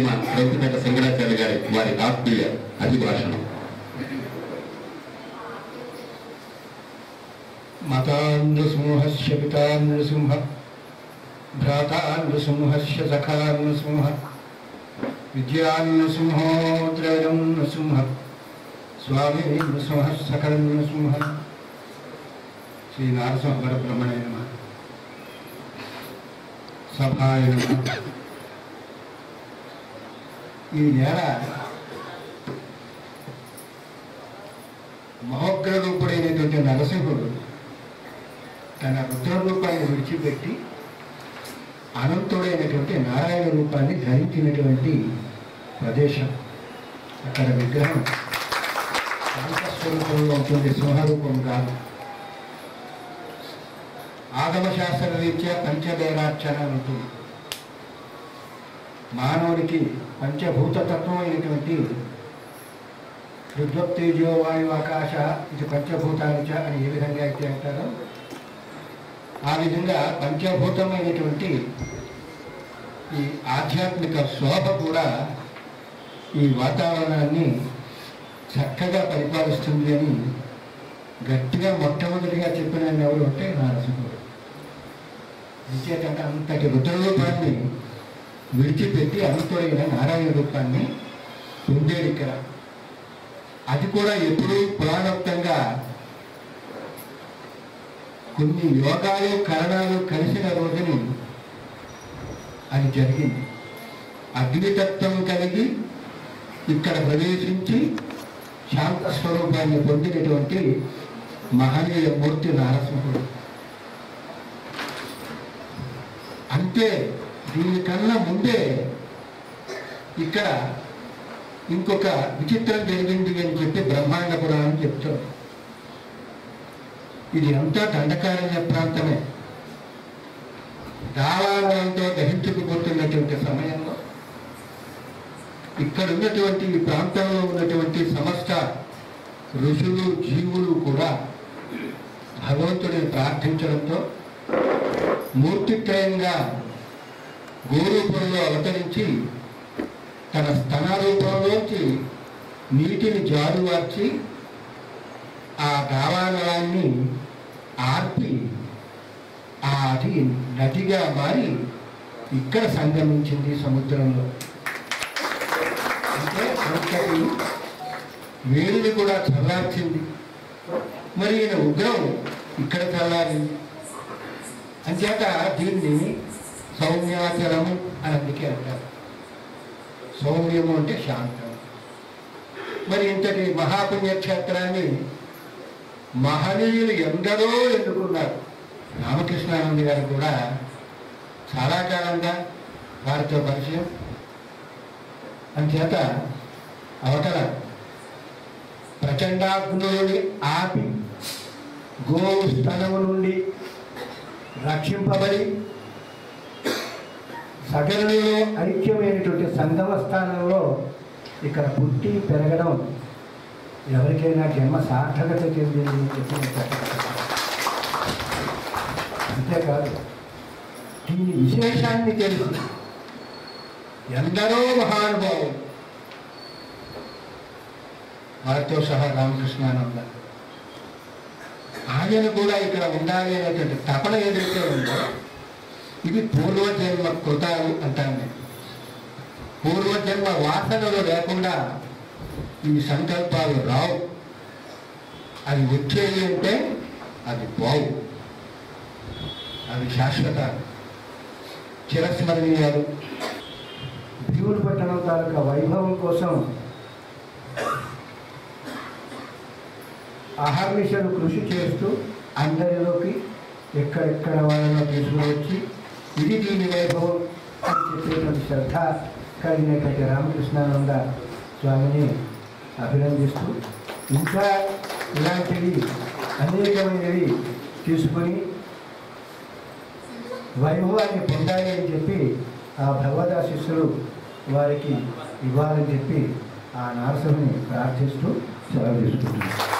రవినట సింగరాచార్య గారి వారి ఆత్మీయ అభిభాషణం. మతాన్యసింహస్య పితాన్యసింహ భ్రాతాన్యసింహస్య సఖాన్యసింహ విద్యాన్యసింహో త్రయం నృసింహ స్వామి నృసింహ సకలన్యసింహ. శ్రీ నారసింహ పరబ్రహ్మణే నమః. సభాయ నమః. ఈ నేల మహోగ్ర రూపుడైనటువంటి నరసింహుడు తన రుద్ర రూపాన్ని విడిచిపెట్టి అనంతుడైనటువంటి నారాయణ రూపాన్ని ధరించినటువంటి ప్రదేశం. అక్కడ విగ్రహం శాంతస్వరూపంలో ఉంటుంది, సింహరూపం కాదు. ఆగమశాస్త్ర రీత్యా పంచదేవార్చన ఉంటుంది. మానవుడికి పంచభూతత్వం అయినటువంటి రుద్రతేజో వాయు ఆకాశ ఇది పంచభూతానిచ అని ఏ విధంగా అయితే అంటారో ఆ విధంగా పంచభూతమైనటువంటి ఈ ఆధ్యాత్మిక శోభ కూడా ఈ వాతావరణాన్ని చక్కగా పరిపాలిస్తుంది అని గట్టిగా మొట్టమొదటిగా చెప్పిన ఎవరు అంటే నరసింహుడు. నిశ్చేతంగా అంతటి రుద్రరూపాన్ని విడిచిపెట్టి అనంతుడైన నారాయణ రూపాన్ని పొందేడు ఇక్కడ. అది కూడా ఎప్పుడూ పురాణోక్తంగా కొన్ని యోగాలు కరణాలు కలిసిన రోజుని అది జరిగింది. అగ్నితత్వం కలిగి ఇక్కడ ప్రవేశించి శాంత స్వరూపాన్ని పొందినటువంటి మహనీయ మూర్తి నరసింహుడు. అంతే, దీనికన్నా ముందే ఇక్కడ ఇంకొక విచిత్రం జరిగింది అని చెప్పి బ్రహ్మాండ పురాణం చెప్తారు. ఇది అంతా దండకారణ్య ప్రాంతమే. దావాలయంతో దహించుకుపోతున్నటువంటి సమయంలో ఇక్కడ ఉన్నటువంటి ఈ ప్రాంతంలో ఉన్నటువంటి సమస్త ఋషులు జీవులు కూడా భగవంతుడిని ప్రార్థించడంతో మూర్తిత్రయంగా గోరూపంలో అవతరించి తన స్తన రూపంలోంచి నీటిని జారువార్చి ఆ దావానలాన్ని ఆర్పి అది నదిగా మారి ఇక్కడ సంగమించింది సముద్రంలో. అంటే అంతటి వేడిని కూడా చల్లార్చింది. మరి ఈయన ఉగ్రం ఇక్కడ చల్లారింది. అంచేత దీన్ని సౌమ్యాచలము అని అందుకే అంటారు. సౌమ్యము అంటే శాంతం. మరి ఇంతటి మహాపుణ్యక్షేత్రాన్ని మహనీయులు ఎందరో ఎన్నుకున్నారు. రామకృష్ణానంద గారు కూడా చాలా కాలంగా వారితో పరిచయం. అంచేత అవతల ప్రచండాగ్నుని ఆపి గోవు స్తనము నుండి రక్షింపబడి సగరులో ఐక్యమైనటువంటి సంగమ స్థానంలో ఇక్కడ పుట్టి పెరగడం ఎవరికైనా జన్మ సార్థకత చెందింది అంతేకాదు, దీని విశేషాన్ని తెలుసు ఎందరో మహానుభావులు, వారితో సహా రామకృష్ణానంద ఆయన కూడా ఇక్కడ ఉండాలి అనేటువంటి తపన ఏదైతే ఉందో ఇది పూర్వజన్మ కృతాలు అంటాను. పూర్వజన్మ వాసనలు లేకుండా ఈ సంకల్పాలు రావు. అది వచ్చేది అంటే అది పోవు, అవి శాశ్వత చిరస్మరణీయాలు. భీముని పట్టణం తాలూకా వైభవం కోసం అహర్నిశలు కృషి చేస్తూ అందరిలోకి ఎక్కడెక్కడ వాళ్ళలో తీసుకువచ్చి ఇది దీని వైభవం అని చెప్పేటువంటి శ్రద్ధ కలిగినటువంటి రామకృష్ణానంద స్వామిని అభినందిస్తూ ఇంకా ఇలాంటివి అనేకమైనవి తీసుకొని వైభవాన్ని పొందాలి అని చెప్పి ఆ భగవదాశిస్సులు వారికి ఇవ్వాలని చెప్పి ఆ నరసింహుని ప్రార్థిస్తూ సెలవు తీసుకుంటున్నాను.